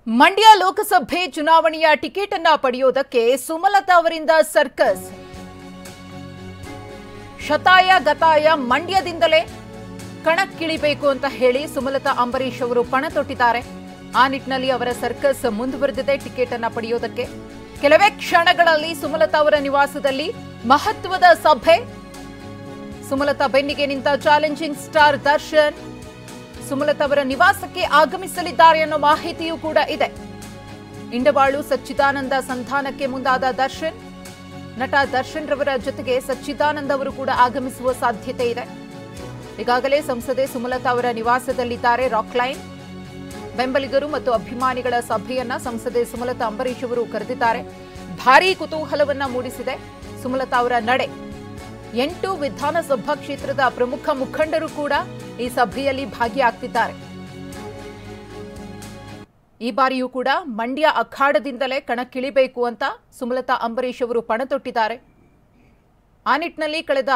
ಮಂಡ್ಯ ಲೋಕಸಭೆ ಚುನಾವಣೆಯ ಟಿಕೆಟ್ ಅನ್ನು ಪಡೆಯೋದಕ್ಕೆ ಸುಮಲತಾ ಅವರಿಂದ ಸರ್ಕಸ್. ಶತಾಯ ಗತಾಯ ಮಂಡ್ಯದಿಂದಲೇ ಕಣಕ್ಕಿಳಿಬೇಕು ಅಂತ ಹೇಳಿ ಸುಮಲತಾ ಅಂಬರೀಶ್ ಅವರು ಪಣ ತೊಟ್ಟಿದ್ದಾರೆ. ಆ ನಿಟ್ಟಿನಲ್ಲಿ ಅವರ ಸರ್ಕಸ್ ಮುಂದುವರೆದಿದೆ. ಟಿಕೆಟ್ ಅನ್ನು ಪಡೆಯೋದಕ್ಕೆ ಕೆಲವೇ ಕ್ಷಣಗಳಲ್ಲಿ ಸುಮಲತಾ ಅವರ ನಿವಾಸದಲ್ಲಿ ಮಹತ್ವದ ಸಭೆ. ಸುಮಲತಾ ಬೆನ್ನಿಗೆ ನಿಂತ ಚಾಲೆಂಜಿಂಗ್ ಸ್ಟಾರ್ ದರ್ಶನ್ ಸುಮಲತಾ ಅವರ ನಿವಾಸಕ್ಕೆ ಆಗಮಿಸಲಿದ್ದಾರೆ ಅನ್ನೋ ಮಾಹಿತಿಯೂ ಕೂಡ ಇದೆ. ಇಂಡವಾಳು ಸಚ್ಚಿದಾನಂದ ಸಂಧಾನಕ್ಕೆ ಮುಂದಾದ ದರ್ಶನ್, ನಟ ದರ್ಶನ್ ರವರ ಜೊತೆಗೆ ಸಚ್ಚಿದಾನಂದ ಅವರು ಕೂಡ ಆಗಮಿಸುವ ಸಾಧ್ಯತೆ ಇದೆ. ಈಗಾಗಲೇ ಸಂಸದೆ ಸುಮಲತಾ ಅವರ ನಿವಾಸದಲ್ಲಿದ್ದಾರೆ. ರಾಕ್ ಲೈನ್ ಬೆಂಬಲಿಗರು ಮತ್ತು ಅಭಿಮಾನಿಗಳ ಸಭೆಯನ್ನ ಸಂಸದೆ ಸುಮಲತಾ ಅಂಬರೀಶ್ ಅವರು ಕರೆದಿದ್ದಾರೆ. ಭಾರೀ ಕುತೂಹಲವನ್ನ ಮೂಡಿಸಿದೆ ಸುಮಲತಾ ಅವರ ನಡೆ. 8 ವಿಧಾನಸಭಾ ಕ್ಷೇತ್ರದ ಪ್ರಮುಖ ಮುಖಂಡರು ಕೂಡ ಈ ಸಭೆಯಲ್ಲಿ ಭಾಗಿಯಾಗ್ತಿದ್ದಾರೆ. ಈ ಬಾರಿಯೂ ಕೂಡ ಮಂಡ್ಯ ಅಖಾಡದಿಂದಲೇ ಕಣಕ್ಕಿಳಿಬೇಕು ಅಂತ ಸುಮಲತಾ ಅಂಬರೀಶ್ ಅವರು ಪಣ ತೊಟ್ಟಿದ್ದಾರೆ. ಆ ನಿಟ್ಟಿನಲ್ಲಿ ಕಳೆದ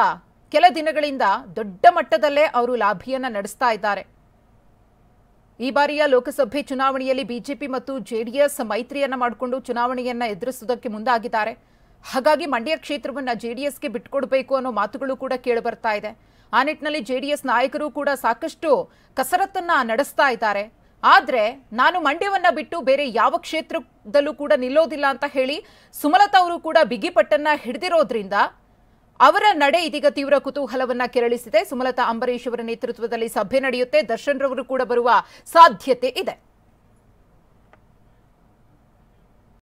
ಕೆಲ ದಿನಗಳಿಂದ ದೊಡ್ಡ ಮಟ್ಟದಲ್ಲೇ ಅವರು ಲಾಭಿಯನ್ನ ನಡೆಸ್ತಾ ಇದ್ದಾರೆ. ಈ ಬಾರಿಯ ಲೋಕಸಭೆ ಚುನಾವಣೆಯಲ್ಲಿ ಬಿಜೆಪಿ ಮತ್ತು ಜೆಡಿಎಸ್ ಮೈತ್ರಿಯನ್ನ ಮಾಡಿಕೊಂಡು ಚುನಾವಣೆಯನ್ನ ಎದುರಿಸುವುದಕ್ಕೆ ಮುಂದಾಗಿದ್ದಾರೆ. ಹಾಗಾಗಿ ಮಂಡ್ಯ ಕ್ಷೇತ್ರವನ್ನ ಜೆಡಿಎಸ್ಗೆ ಬಿಟ್ಕೊಡ್ಬೇಕು ಅನ್ನೋ ಮಾತುಗಳು ಕೂಡ ಕೇಳಿಬರ್ತಾ ಇದೆ. ಆ ನಿಟ್ಟಿನಲ್ಲಿ ಜೆಡಿಎಸ್ ನಾಯಕರು ಕೂಡ ಸಾಕಷ್ಟು ಕಸರತ್ತನ್ನ ನಡೆಸ್ತಾ ಇದ್ದಾರೆ. ಆದ್ರೆ ನಾನು ಮಂಡ್ಯವನ್ನ ಬಿಟ್ಟು ಬೇರೆ ಯಾವ ಕ್ಷೇತ್ರದಲ್ಲೂ ಕೂಡ ನಿಲ್ಲೋದಿಲ್ಲ ಅಂತ ಹೇಳಿ ಸುಮಲತಾ ಅವರು ಕೂಡ ಬಿಗಿಪಟ್ಟನ್ನ ಹಿಡಿದಿರೋದ್ರಿಂದ ಅವರ ನಡೆ ಇದೀಗ ತೀವ್ರ ಕುತೂಹಲವನ್ನ ಕೆರಳಿಸಿದೆ. ಸುಮಲತಾ ಅಂಬರೀಶ್ ಅವರ ನೇತೃತ್ವದಲ್ಲಿ ಸಭೆ ನಡೆಯುತ್ತೆ. ದರ್ಶನ್ ರವರು ಕೂಡ ಬರುವ ಸಾಧ್ಯತೆ ಇದೆ.